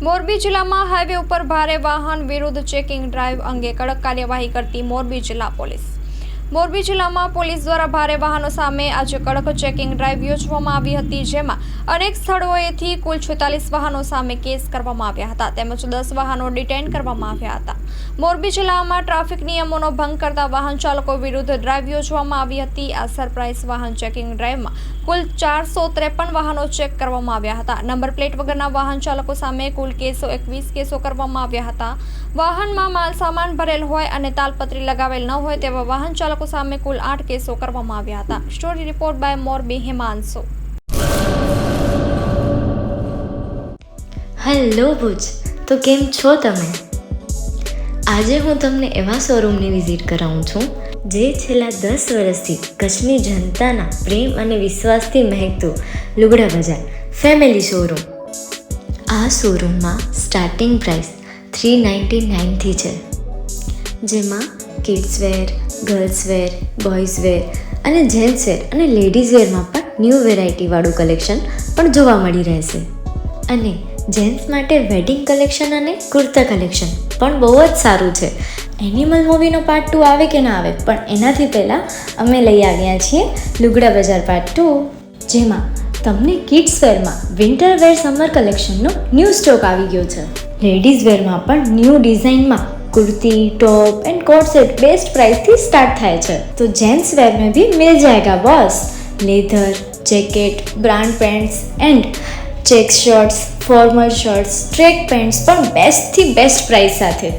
મોરબી જિલ્લામાં હાઈવે ઉપર ભારે વાહન વિરુદ્ધ ચેકિંગ ડ્રાઈવ અંગે કડક કાર્યવાહી કરતી મોરબી જિલ્લા પોલીસ. મોરબી જિલ્લામાં પોલીસ દ્વારા ભારે વાહનો સામે આજે કડક ચેકિંગ ડ્રાઈવ યોજવામાં આવી હતી, જેમાં અનેક સ્થળોએથી કુલ 46 વાહનો સામે કેસ કરવામાં આવ્યા હતા તેમજ 10 વાહનો ડિટેઇન કરવામાં આવ્યા હતા. મોરબી જિલ્લામાં ટ્રાફિક નિયમોનો ભંગ કરતા વાહન ચાલકો વિરુદ્ધ ડ્રાઈવ યોજવામાં આવી હતી. આ સરપ્રાઇઝ વાહન ચેકિંગ ડ્રાઈવમાં કુલ 453 વાહનો ચેક કરવામાં આવ્યા હતા. નંબર પ્લેટ વગરના વાહન ચાલકો સામે કુલ 21 કેસો કરવામાં આવ્યા હતા. વાહનમાં માલ સામાન ભરેલ હોય અને તાલપત્રી લગાવેલ ન હોય તેવા વાહન ચાલકો સામે કુલ 8 કેસો કરવામાં આવ્યા હતા. Story report by Morbi Himanshu. Hello Bhuj, તો કેમ છો તમે? આજે હું તમને એવા શોરૂમની વિઝિટ કરાવું છું જે છેલ્લા 10 વર્ષથી કચ્છની જનતાના પ્રેમ અને વિશ્વાસથી મહેકતું લુગડા બજાર ફેમિલી શોરૂમ. આ શોરૂમમાં સ્ટાર્ટિંગ પ્રાઇસ 399થી છે, જેમાં kids wear, girls wear, boys wear અને જેન્ટ્સ વેર અને લેડીઝ વેરમાં પણ ન્યૂ વેરાયટીવાળું કલેક્શન પણ જોવા મળી રહેશે. અને જેન્ટ્સ માટે વેડિંગ કલેક્શન અને કુર્તા કલેક્શન પણ બહુ જ સારું છે. એનિમલ મૂવીનો પાર્ટ 2 આવે કે ના આવે, પણ એનાથી પહેલાં અમે લઈ આવ્યા છીએ લુગડા બજાર પાર્ટ 2, જેમાં તમને કિડ્સ વેરમાં વિન્ટર વેર સમર કલેક્શનનો ન્યૂ સ્ટોક આવી ગયો છે. લેડીઝ વેરમાં પણ ન્યૂ ડિઝાઇનમાં kurti, top and coat set best price थी स्टार्ट थाय छे. तो जेंट्स वेर में भी मिल जाएगा boss. Leather, jacket, brand pants and check shirts, formal shirts, track pants પણ બેસ્ટ થી બેસ્ટ પ્રાઇસ સાથે.